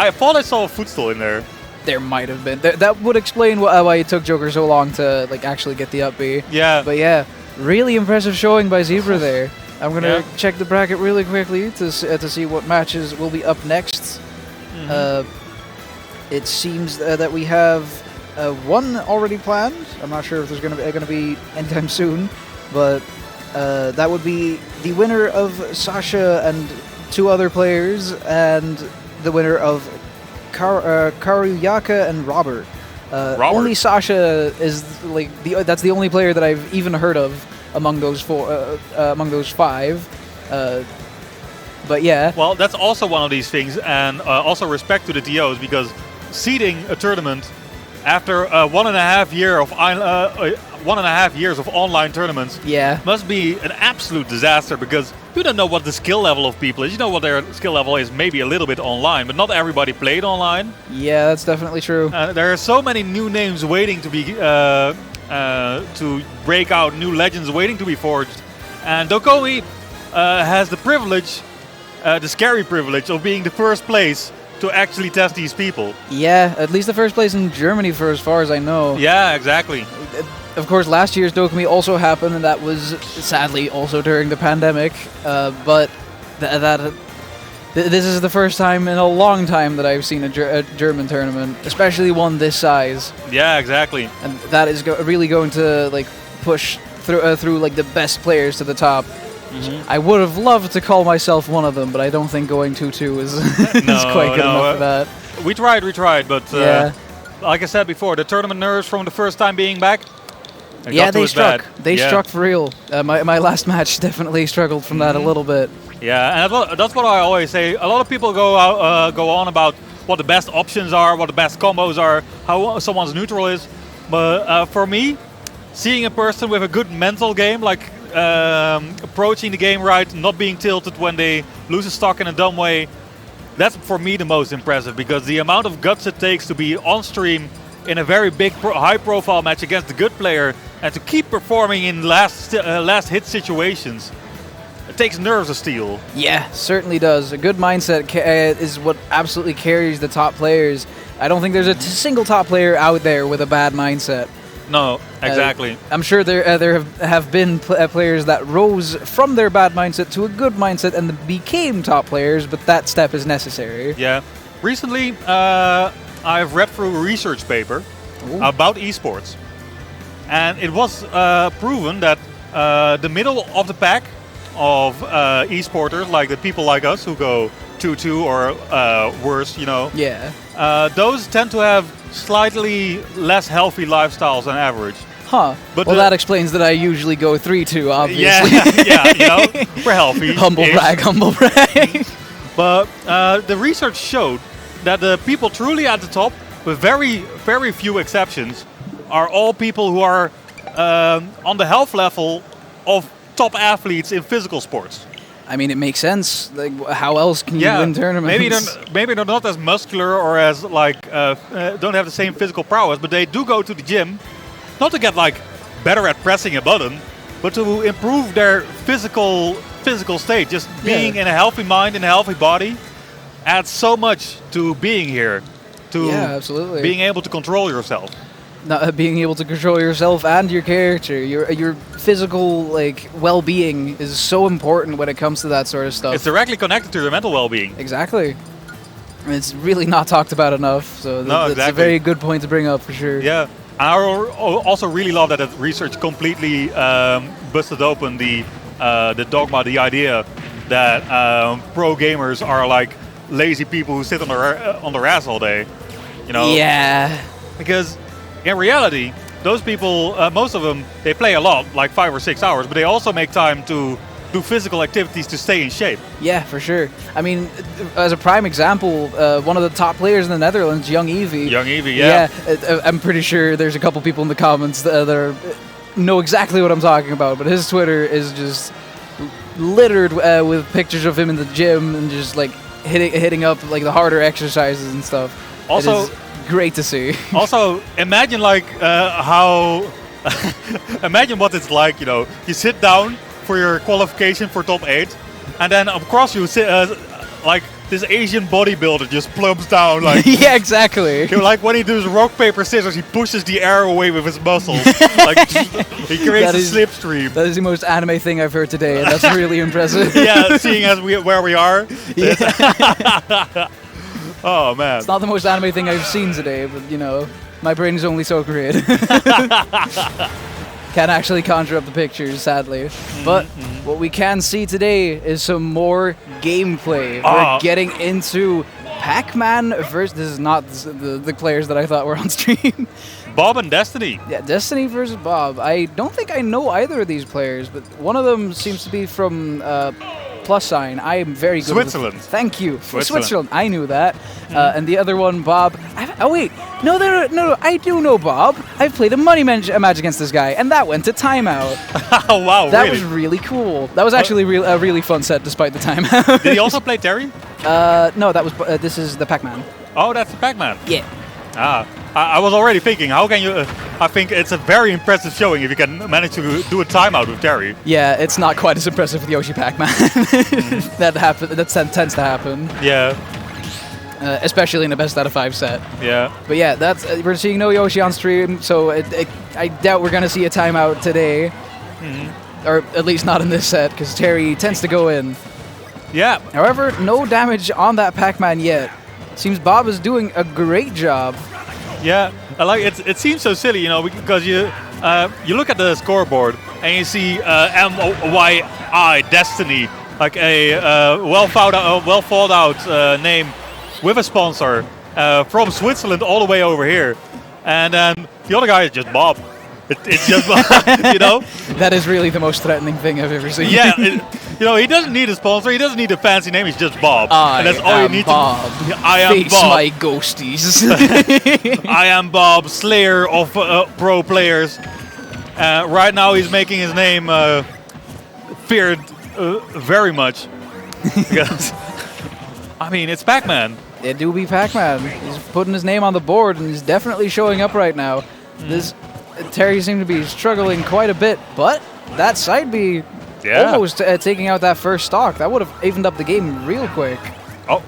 I thought I saw a footstool in there. There might have been. That would explain why it took Joker so long to like actually get the up B. Yeah. But yeah, really impressive showing by Zebra there. I'm going to check the bracket really quickly to see what matches will be up next. It seems that we have one already planned. I'm not sure if there's going to be anytime soon, but that would be the winner of Sasha and 2 other players, and the winner of Karuyaka and Robert. Only Sasha is like that's the only player that I've even heard of among those 5. But yeah. Well, that's also one of these things, and also respect to the DOs, because seeding a tournament after 1.5 years of online tournaments must be an absolute disaster, because you don't know what the skill level of people is. You know what their skill level is, maybe a little bit online, but not everybody played online. Yeah, that's definitely true. There are so many new names waiting to be to break out, new legends waiting to be forged, and DoKomi has the privilege, the scary privilege, of being the first place to actually test these people. Yeah, at least the first place in Germany for as far as I know. Yeah, exactly. Of course, last year's DoKomi also happened, and that was sadly also during the pandemic. But this is the first time in a long time that I've seen a German tournament, especially one this size. Yeah, exactly. And that is really going to like push through like the best players to the top. I would have loved to call myself one of them, but I don't think going 2-2 is quite good enough for that. We tried, but like I said before, the tournament nerves from the first time being back. They struck. They struck for real. My last match definitely struggled from that a little bit. Yeah, and that's what I always say. A lot of people go on about what the best options are, what the best combos are, how someone's neutral is. But for me, seeing a person with a good mental game, like approaching the game right, not being tilted when they lose a stock in a dumb way, that's for me the most impressive, because the amount of guts it takes to be on stream in a very big, high-profile match against the good player and to keep performing in last hit situations, it takes nerves of steel. Yeah, certainly does. A good mindset is what absolutely carries the top players. I don't think there's a single top player out there with a bad mindset. No, exactly. I'm sure there have been players that rose from their bad mindset to a good mindset and became top players, but that step is necessary. Yeah. Recently, I've read through a research paper about esports, and it was proven that the middle of the pack of esporters, like the people like us who go 2-2 or worse, you know. Yeah. Those tend to have slightly less healthy lifestyles than average. Huh. But well, that explains that I usually go 3-2, obviously. Yeah, you know, we're healthy. Humble brag. But the research showed that the people truly at the top, with very, very few exceptions, are all people who are on the health level of top athletes in physical sports. I mean, it makes sense. Like, how else can you win tournaments? Maybe they're not as muscular or as like don't have the same physical prowess, but they do go to the gym, not to get like better at pressing a button, but to improve their physical state. Just being in a healthy mind and a healthy body adds so much to being here. To absolutely. Being able to control yourself. Being able to control yourself and your character, your physical like well-being is so important when it comes to that sort of stuff. It's directly connected to your mental well-being. Exactly. And it's really not talked about enough. So that's a very good point to bring up for sure. Yeah. I also really love that the research completely busted open the dogma, the idea that pro gamers are like lazy people who sit on their ass all day. You know. Yeah. Because in reality, those people, most of them, they play a lot, like 5 or 6 hours, but they also make time to do physical activities to stay in shape. Yeah, for sure. I mean, as a prime example, one of the top players in the Netherlands, mYi. mYi, yeah. I'm pretty sure there's a couple people in the comments that know exactly what I'm talking about, but his Twitter is just littered with pictures of him in the gym and just like hitting up like the harder exercises and stuff. Also, great to see. Also, imagine like imagine what it's like. You know, you sit down for your qualification for top 8, and then across you sit like this Asian bodybuilder just plumps down like. Yeah, exactly. Like when he does rock paper scissors, he pushes the air away with his muscles. Like he creates a slipstream. That is the most anime thing I've heard today, and that's really impressive. Yeah, seeing as where we are. Yeah. Oh man. It's not the most anime thing I've seen today, but you know, my brain is only so creative. Can't actually conjure up the pictures, sadly. But what we can see today is some more gameplay. We're getting into Pac-Man versus... This is not the players that I thought were on stream. Bob and Destany. Yeah, Destany versus Bob. I don't think I know either of these players, but one of them seems to be from... Plus sign. I am very good. Switzerland. Thank you. Switzerland. I knew that. And the other one, Bob. Oh wait, no, I do know Bob. I've played a money match against this guy, and that went to timeout. Oh wow, that was really cool. That was actually a really fun set, despite the timeout. Did he also play Terry? No, that was. This is the Pac-Man. Oh, that's the Pac-Man. Yeah. I was already thinking, how can you... I think it's a very impressive showing if you can manage to do a timeout with Terry. Yeah, it's not quite as impressive with Yoshi Pac-Man. That tends to happen. Yeah. Especially in a best out of 5 set. Yeah. But yeah, we're seeing no Yoshi on stream, so I doubt we're going to see a timeout today. Or at least not in this set, because Terry tends to go in. Yeah. However, no damage on that Pac-Man yet. Seems Bob is doing a great job. Yeah, it seems so silly, you know, because you look at the scoreboard and you see mYi Destany, like a well thought out name with a sponsor from Switzerland all the way over here, and then the other guy is just Bob. It's just you know. That is really the most threatening thing I've ever seen. Yeah, you know, he doesn't need a sponsor. He doesn't need a fancy name. He's just Bob. And that's all you need Bob. I am Face Bob. my ghosties. I am Bob, slayer of pro players. Right now, he's making his name feared very much. Because, I mean, it's Pac-Man. It do be Pac-Man. He's putting his name on the board, and he's definitely showing up right now. Terry seemed to be struggling quite a bit, but that side B almost taking out that first stock. That would have evened up the game real quick. Oh.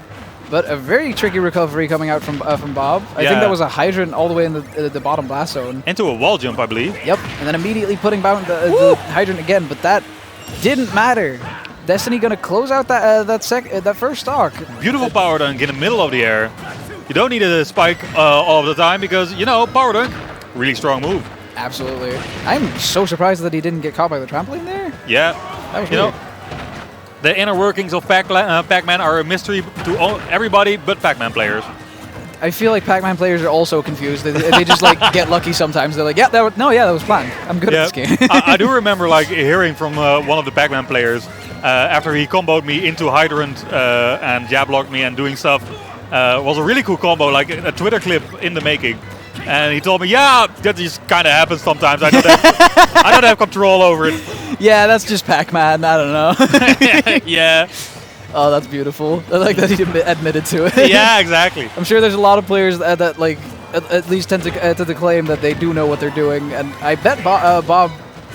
But a very tricky recovery coming out from Bob. I think that was a hydrant all the way in the bottom blast zone. Into a wall jump, I believe. Yep, and then immediately putting down the hydrant again, but that didn't matter. Destany gonna close out that first stock. Beautiful power dunk in the middle of the air. You don't need a spike all of the time because, you know, power dunk, really strong move. Absolutely. I'm so surprised that he didn't get caught by the trampoline there. Yeah. That was you know, the inner workings of Pac-Man are a mystery to everybody but Pac-Man players. I feel like Pac-Man players are also confused. They just like get lucky sometimes. They're like, yeah, that was planned. I'm good at this game. I do remember like hearing from one of the Pac-Man players after he comboed me into hydrant and jab locked me and doing stuff. Was a really cool combo, like a Twitter clip in the making. And he told me, yeah, that just kind of happens sometimes. I don't have control over it. Yeah, that's just Pac-Man. I don't know. Yeah. Oh, that's beautiful. I like that he admitted to it. Yeah, exactly. I'm sure there's a lot of players that like at least tend to claim that they do know what they're doing, and I bet Bob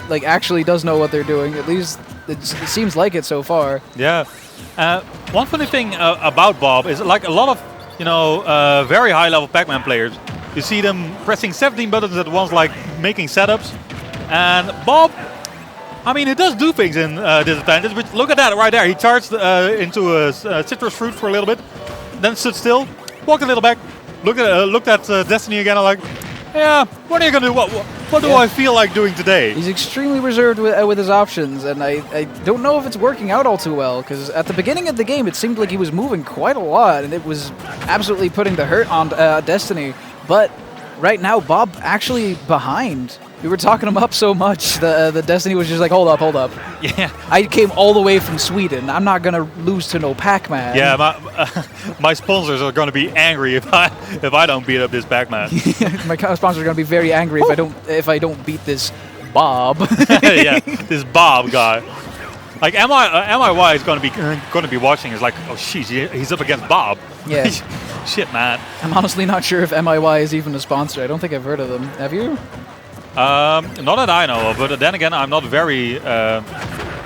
like actually does know what they're doing. At least it seems like it so far. Yeah. One funny thing about Bob is like a lot of very high level Pac-Man players. You see them pressing 17 buttons at once, like making setups. And Bob, I mean, he does do things in disadvantage, but look at that right there. He charged into a citrus fruit for a little bit, then stood still, walked a little back, looked at Destany again, and like, yeah, what are you going to do? What do I feel like doing today? He's extremely reserved with his options, and I don't know if it's working out all too well, because at the beginning of the game, it seemed like he was moving quite a lot, and it was absolutely putting the hurt on Destany. But right now, Bob actually behind. We were talking him up so much, the Destany was just like, hold up. Yeah. I came all the way from Sweden. I'm not going to lose to no Pac-Man. Yeah, my sponsors are going to be angry if I don't beat up this Pac-Man. My sponsors are going to be very angry if I don't beat this Bob. Yeah, this Bob guy. Like mYi is going to be watching. Is like, oh shit, he's up against Bob. Yeah. Shit, man. I'm honestly not sure if mYi is even a sponsor. I don't think I've heard of them. Have you? Not that I know of, but then again, I'm not very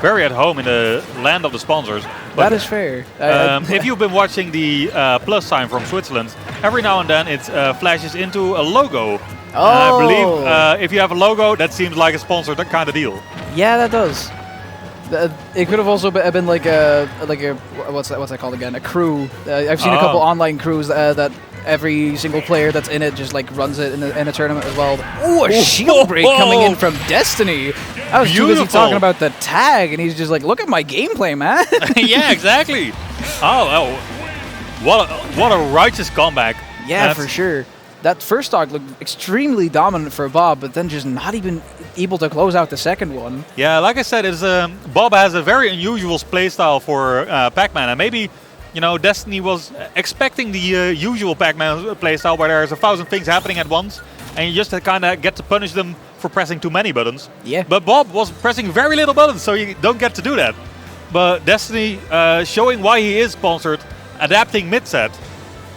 very at home in the land of the sponsors. That is fair. If you've been watching the plus sign from Switzerland, every now and then it flashes into a logo. I believe if you have a logo, that seems like a sponsored kind of deal. Yeah, that does. It could have also been like a what's that called again? A crew. I've seen a couple online crews that every single player that's in it just like runs it in a tournament as well. Ooh, a shield break coming in from Destiny. I was too busy talking about the tag, and he's just like, look at my gameplay, man. Yeah, exactly. Oh, what a righteous comeback. Yeah, for sure. That first stock looked extremely dominant for Bob, but then just not even able to close out the second one. Yeah, like I said, Bob has a very unusual playstyle for Pac-Man, and maybe, you know, Destiny was expecting the usual Pac-Man playstyle where there's 1,000 things happening at once, and you just kind of get to punish them for pressing too many buttons. Yeah. But Bob was pressing very little buttons, so you don't get to do that. But Destiny showing why he is sponsored, adapting mid-set,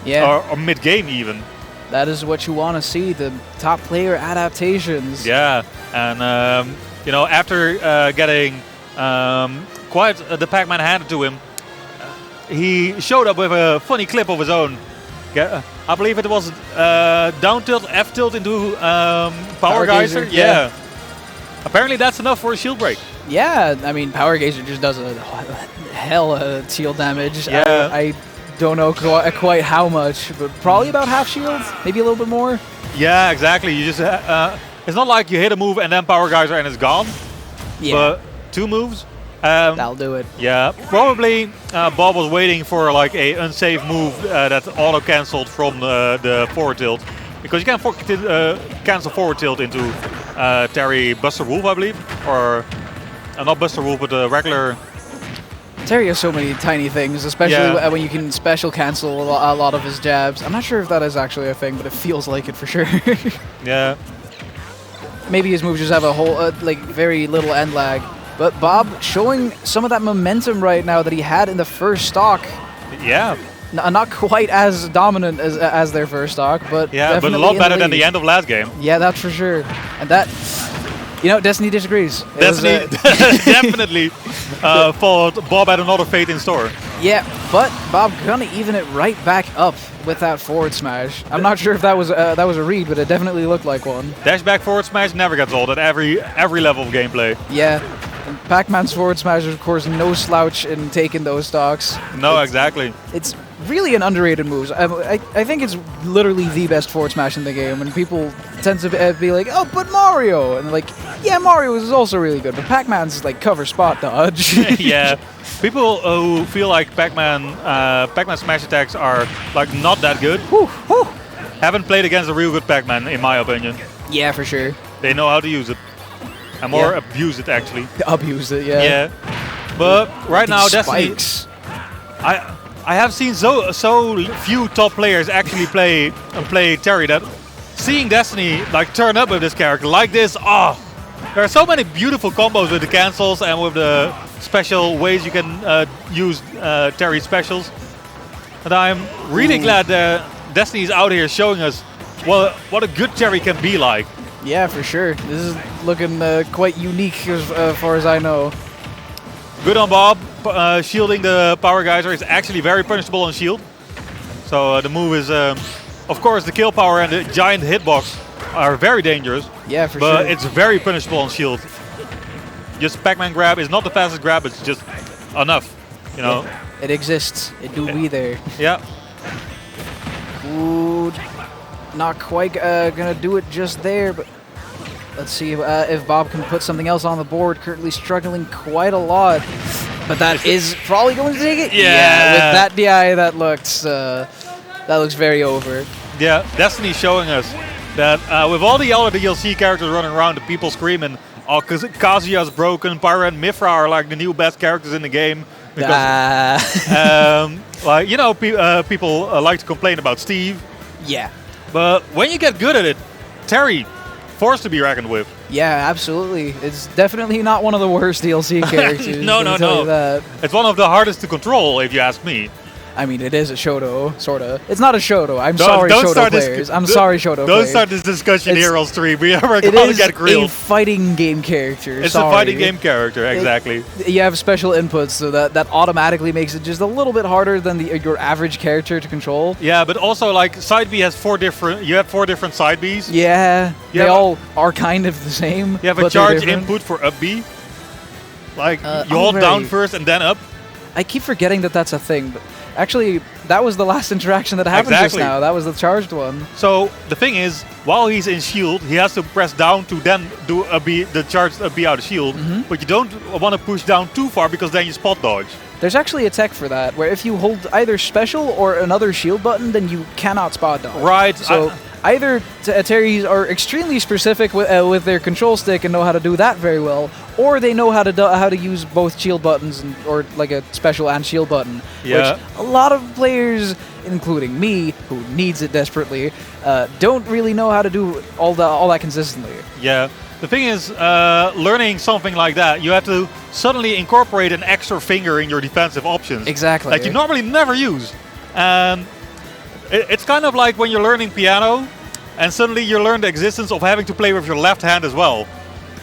or mid-game even. That is what you want to see, the top player adaptations. Yeah, and you know, after getting quite the Pac-Man handed to him, he showed up with a funny clip of his own. I believe it was down tilt, F tilt into Power Geyser. Yeah. Apparently that's enough for a shield break. Yeah, I mean, Power Geyser just does a hell of shield damage. Yeah. I don't know quite how much, but probably about half shield, maybe a little bit more. Yeah, exactly. You just it's not like you hit a move and then Power Geyser and it's gone. Yeah. But 2 moves. That'll do it. Yeah, probably Bob was waiting for like a unsafe move that auto cancelled from the forward tilt, because you can cancel forward tilt into Terry Buster Wolf, I believe, or not Buster Wolf, but the regular. Terry has so many tiny things, especially when you can special cancel a lot of his jabs. I'm not sure if that is actually a thing, but it feels like it for sure. Yeah. Maybe his moves just have a whole like very little end lag. But Bob showing some of that momentum right now that he had in the first stock. Yeah. Not quite as dominant as their first stock, but yeah, but a lot better than the end of last game. Yeah, that's for sure. And that, you know, Destiny disagrees. Destiny definitely thought Bob had another fate in store. Yeah, but Bob gonna even it right back up with that forward smash. I'm not sure if that was a read, but it definitely looked like one. Dash back forward smash never gets old at every level of gameplay. Yeah. And Pac-Man's forward smash is, of course, no slouch in taking those stocks. No, exactly. It's really an underrated move. I think it's literally the best forward smash in the game, and people tend to be like, oh, but Mario! And like, yeah, Mario is also really good, but Pac-Man's like cover spot dodge. Yeah. People who feel like Pac-Man smash attacks are like not that good haven't played against a real good Pac-Man, in my opinion. Yeah, for sure. They know how to use it. And more abuse it, actually. Abuse it, yeah. Yeah. But right now, Destiny, I have seen so few top players actually play Terry that seeing Destiny like turn up with this character like this, there are so many beautiful combos with the cancels and with the special ways you can use Terry specials. And I'm really glad that Destiny is out here showing us what a good Terry can be like. Yeah, for sure. This is looking quite unique as far as I know. Good on Bob. Shielding the Power Geyser is actually very punishable on shield. So the move is, of course, the kill power and the giant hitbox are very dangerous. Yeah, for sure. But it's very punishable on shield. Just Pac-Man grab is not the fastest grab, it's just enough, you know. Yeah, it exists. It do be there. Yeah. Ooh, not quite gonna do it just there, but let's see if Bob can put something else on the board. Currently struggling quite a lot, but that is probably going to take it. Yeah, with that DI, that looks very over. Yeah, Destiny showing us that with all the other DLC characters running around, the people screaming, "Oh, Kazuya's broken, Pyra and Mithra are like the new best characters in the game." Because, like, you know, people like to complain about Steve. Yeah. But when you get good at it, Terry, forced to be reckoned with. Yeah, absolutely. It's definitely not one of the worst DLC characters. No. That. It's one of the hardest to control, if you ask me. I mean, it is a Shoto, sorta. It's not a Shoto. I'm sorry, Shoto players. I'm sorry, Shoto players. Don't start this discussion here on stream. We are going to get grilled. It is a fighting game character. It's a fighting game character, exactly. You have special inputs, so that automatically makes it just a little bit harder than your average character to control. Yeah, but also like side B has 4 different. You have 4 different side Bs. Yeah, they all are kind of the same. You have a charge input for up B. Like you hold down first and then up. I keep forgetting that that's a thing, but actually, that was the last interaction that happened just now. That was the charged one. So the thing is, while he's in shield, he has to press down to then do a B, the charged a B out of shield. But you don't want to push down too far because then you spot dodge. There's actually a tech for that, where if you hold either special or another shield button, then you cannot spot dodge. Right. So either Atari's are extremely specific with their control stick and know how to do that very well, or they know how to use both shield buttons or like a special and shield button. Yeah. Which a lot of players, including me, who needs it desperately, don't really know how to do all that consistently. Yeah. The thing is, learning something like that, you have to suddenly incorporate an extra finger in your defensive options. Exactly. That you normally never use. And it's kind of like when you're learning piano, and suddenly you learn the existence of having to play with your left hand as well.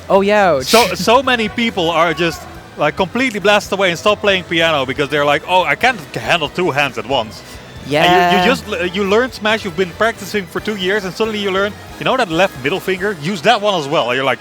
Oh yeah. So many people are just like completely blasted away and stop playing piano because they're like, oh, I can't handle 2 hands at once. Yeah. And you learn Smash, you've been practicing for 2 years, and suddenly you learn, you know that left middle finger? Use that one as well. And you're like,